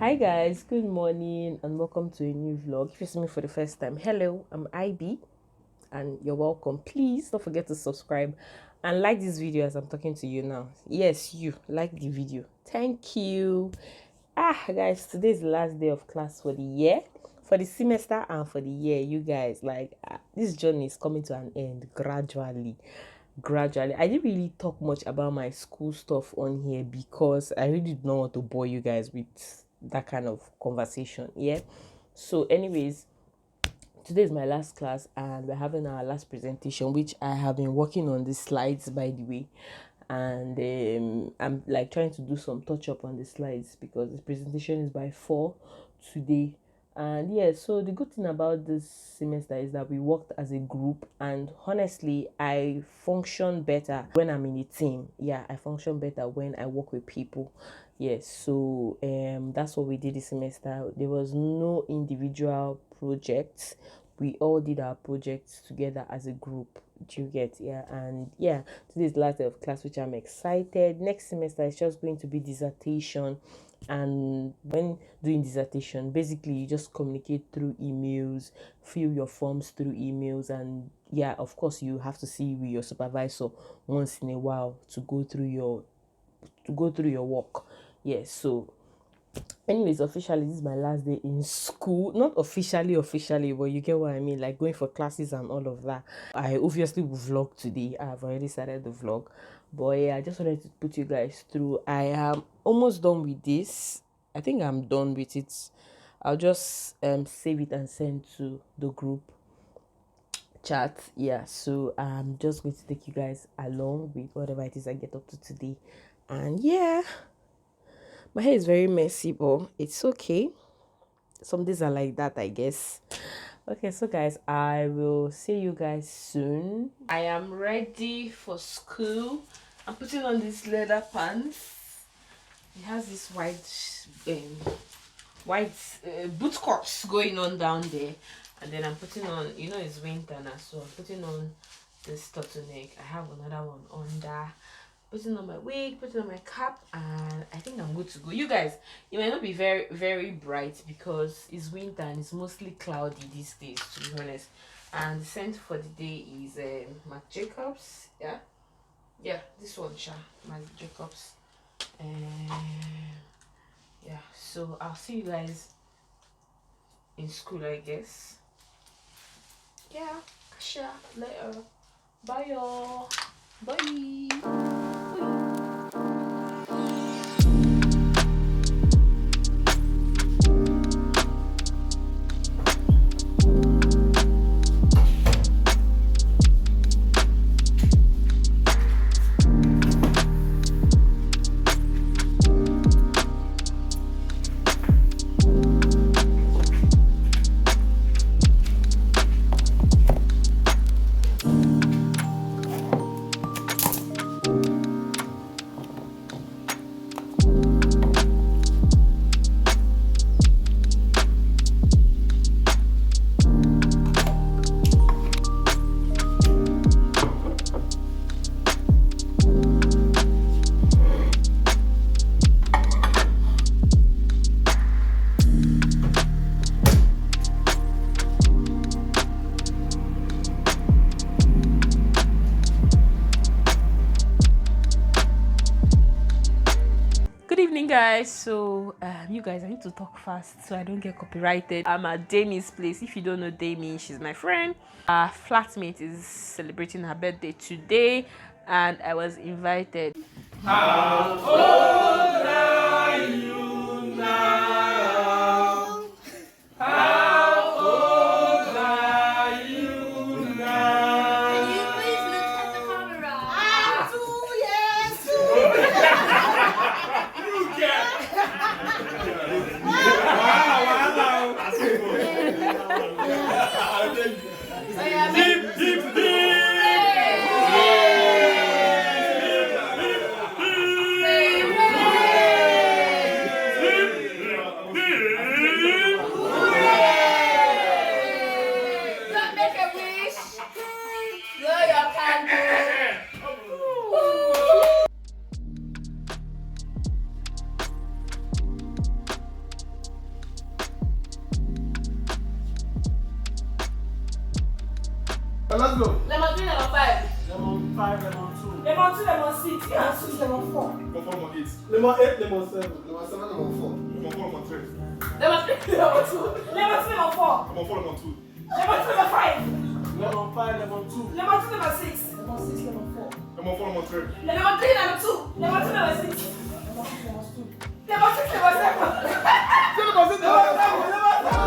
Hi guys, good morning and welcome to a new vlog. If you see me for the first time, hello, I'm Ibby and you're welcome. Please don't forget to subscribe and like this video as I'm talking to you now. Yes, you like the video. Thank you. Guys, today is the last day of class for the year, for the semester and for the year. You guys, this journey is coming to an end gradually. I didn't really talk much about my school stuff on here because I really did not want to bore you guys with that kind of conversation. Yeah. So anyways, today is my last class and we're having our last presentation, which I have been working on the slides, by the way. And I'm like trying to do some touch up on the slides because the presentation is by 4 today. And yeah, so the good thing about this semester is that we worked as a group, and honestly I function better when I'm in a team. Yeah, I function better when I work with people. Yes, so that's what we did this semester. There was no individual projects. We all did our projects together as a group. Do you get? Yeah. And yeah, today is the last day of class, which I'm excited. Next semester is just going to be dissertation, and when doing dissertation, basically you just communicate through emails, fill your forms through emails, and yeah, of course you have to see with your supervisor once in a while to go through your work. Yes. So anyways, officially this is my last day in school. Not officially, but you get what I mean, like going for classes and all of that. I obviously will vlog today. I've already started the vlog, but yeah, I just wanted to put you guys through. I am almost done with this. I think I'm done with it. I'll just save it and send to the group chat. Yeah, so I'm just going to take you guys along with whatever it is I get up to today. And yeah, my hair is very messy, but it's okay. Some days are like that, I guess. Okay, so guys, I will see you guys soon. I am ready for school. I'm putting on this leather pants. It has this boot cups going on down there, and then I'm putting on, it's winter now, so I'm putting on this turtleneck. I have another one under, putting on my wig, putting on my cap, and I think I'm good to go. You guys, it might not be very very bright because it's winter and it's mostly cloudy these days, to be honest. And the scent for the day is Marc Jacobs. Yeah, this one, Marc Jacobs. Yeah, so I'll see you guys in school, I guess. Yeah, sure, later. Bye y'all. Bye. Good evening, guys. So you guys, I need to talk fast so I don't get copyrighted. I'm at Dami's place. If you don't know Dami, she's my friend. Our flatmate is celebrating her birthday today and I was invited. How old are you now? How old are you now? Can you please look at the camera? I'm 2 years old. go. Lemon 3, lemon 5. Lemon 5, lemon 2. Lemon 2, lemon 6. Lemon 6, lemon 4. Lemon 4, lemon 8. Lemon 8, lemon 7. Lemon 7, lemon 4. Lemon 4, lemon 3. Lemon 3, lemon 2. Lemon 2, lemon 4. Lemon 4, lemon 2. Lemon 2, lemon 5. Lemon 5, lemon 2. Lemon 2, lemon 6. Lemon 6, lemon 4. Lemon 4, lemon 3. Lemon 3, lemon 2. Lemon 2, lemon 6. Lemon 6, lemon 2. Lemon 6, lemon 7.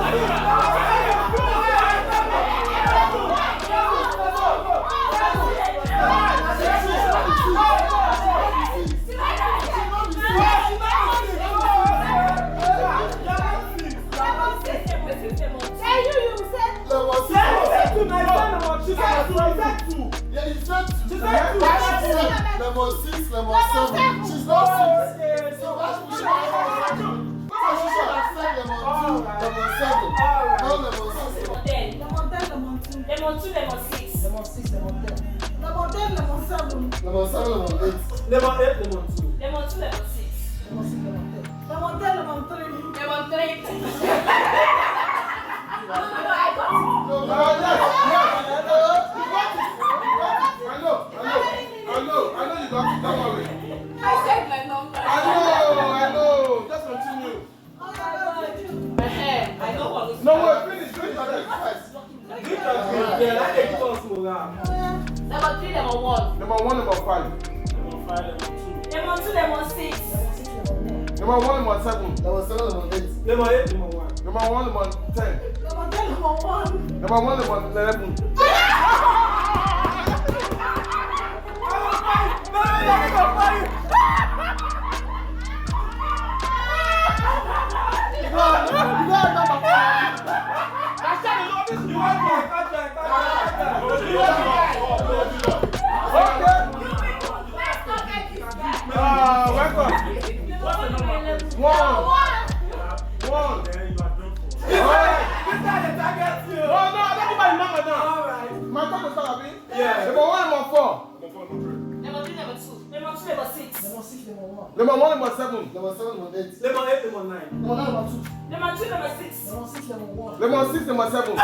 Lemon 6, lemon 7. She's not 6. So that's what she said lemon 2, lemon 7. No lemon 6. Lemon 10. Lemon 10, lemon 2. Lemon 2, lemon 6. Lemon 6, lemon 10. Lemon 10, lemon 7. Lemon 7, lemon 8. Lemon 8, lemon 2. Lemon 2, lemon 6. Lemon 6, lemon 10. Lemon 10, lemon 3. Lemon 3. No, I got it. No, I know you got it. Don't worry. I said my number. I know. Just continue. I know what was No, wait, finish your next. Yeah, that ain't possible now. Lemon 3, lemon 1. Lemon 1, lemon 5. Lemon 5, lemon 2. Lemon 2, lemon 6. Lemon 1, lemon 7. Lemon 7, lemon 8. Lemon 8, lemon 1. Lemon 1, lemon 10. Lemon 10, lemon 1. Lemon 1, lemon 11. Welcome. One. Then you are done for. Alright. This guy is target you. Oh, no, I don't give my number now. Alright. My time is start, Abi. Yeah. Lemon 1, lemon 4. Lemon 3, lemon 2. Lemon 2, lemon 6. Lemon 6, lemon 1. Lemon 1, lemon 7. Lemon 7, lemon 8. Lemon 8, lemon 9. Lemon 9, lemon 2. Lemon 2, lemon 6. Lemon 6, lemon 1. Lemon 6, lemon 7.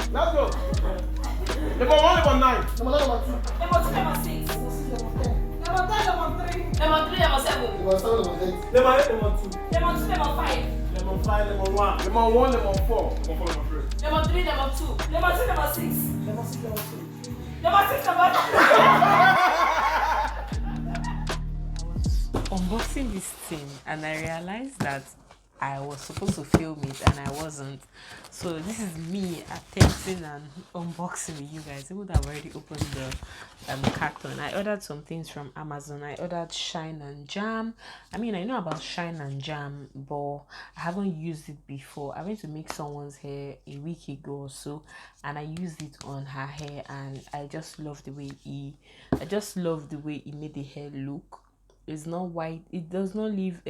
Let's go. Lemon 1, lemon 9. Lemon 9, lemon 2. Lemon 2, lemon 6. Lemon 10, lemon 3. Lemon 3, lemon 7. Lemon 7, lemon 8. Lemon 8, lemon 2. Lemon 2, lemon 5. Lemon 5, lemon 1. Lemon 1, lemon 4. Lemon 4, lemon 3. Lemon 3, lemon 2. Lemon 2, lemon 6. Lemon 6, lemon 2. Lemon 6, lemon 2. Unboxing this thing and I realized that I was supposed to film it and I wasn't. So this is me attempting and unboxing with you guys. Even though I've already opened the carton. I ordered some things from Amazon. I ordered Shine and Jam. I mean, I know about Shine and Jam, but I haven't used it before. I went to make someone's hair a week ago or so, and I used it on her hair, and I just love the way he made the hair look. It's not white. It does not leave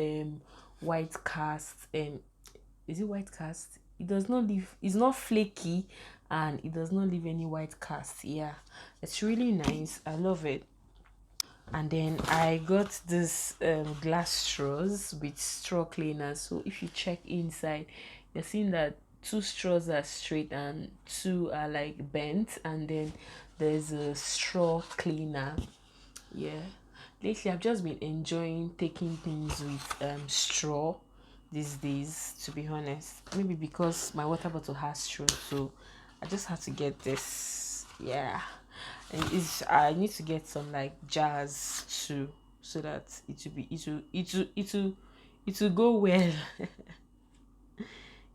white cast. Is it white cast? It does not leave. It's not flaky, and it does not leave any white cast. Yeah, it's really nice. I love it. And then I got this glass straws with straw cleaners. So if you check inside, you're seeing that 2 straws are straight and 2 are like bent, and then there's a straw cleaner. Yeah, lately I've just been enjoying taking things with straw these days, to be honest. Maybe because my water bottle has straw, so I just had to get this. Yeah, and I need to get some like jars too, so that it will go well.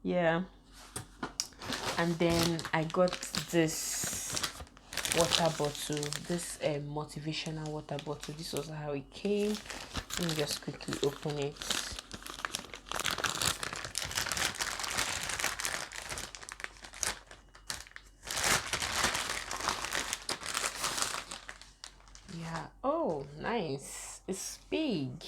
Yeah. And then I got this water bottle, this motivational water bottle. This was how it came. Let me just quickly open it. Yeah. Oh, nice. It's big.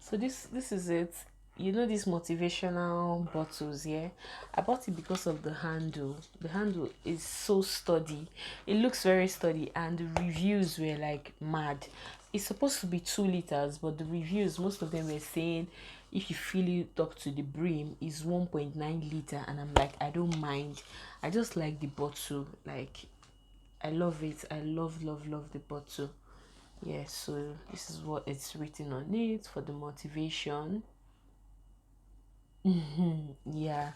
So this is it. you know these motivational bottles, yeah? I bought it because of the handle. The handle is so sturdy. It looks very sturdy, and the reviews were like mad. It's supposed to be 2 liters, but the reviews, most of them were saying if you fill it up to the brim is 1.9 liter, and I'm like, I don't mind. I just like the bottle. Like, I love it. I love the bottle. Yeah, so this is what it's written on it for the motivation. Yeah,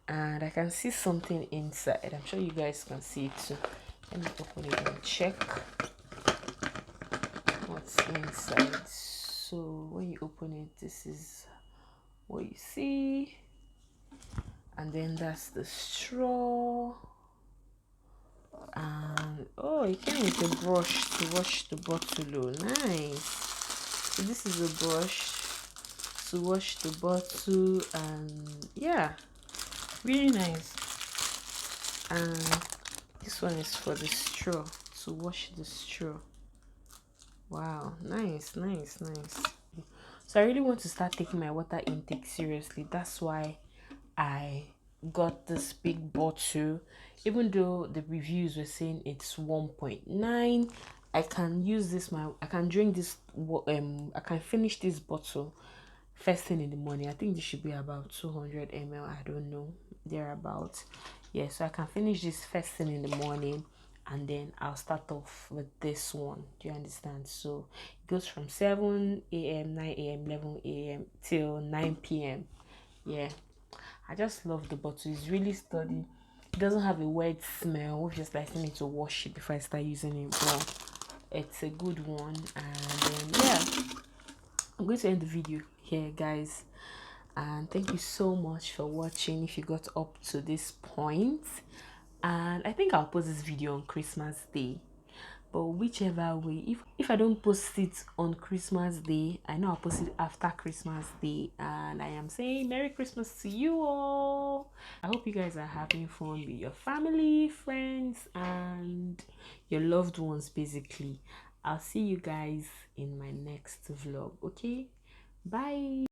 and I can see something inside. I'm sure you guys can see it too. Let me open it and check what's inside. So when you open it, this is what you see, and then that's the straw. And oh, it came with a brush to wash the bottle. Oh, nice. So this is a brush to wash the bottle, and yeah, really nice. And this one is for the straw, to wash the straw. Wow, nice. So I really want to start taking my water intake seriously. That's why I got this big bottle. Even though the reviews were saying it's 1.9, I can use this, I can drink this, I can finish this bottle first thing in the morning. I think this should be about 200 ml, I don't know, thereabout. Yeah, so I can finish this first thing in the morning, and then I'll start off with this one. Do you understand? So it goes from 7 a.m, 9 a.m, 11 a.m till 9 p.m. Yeah, I just love the bottle. It's really sturdy. It doesn't have a weird smell. Obviously, I still need to wash it before I start using it, but it's a good one. And yeah, I'm going to end the video here, guys. And thank you so much for watching if you got up to this point. And I think I'll post this video on Christmas Day, but whichever way, if I don't post it on Christmas Day, I know I'll post it after Christmas Day. And I am saying Merry Christmas to you all. I hope you guys are having fun with your family, friends, and your loved ones. Basically, I'll see you guys in my next vlog. Okay, bye.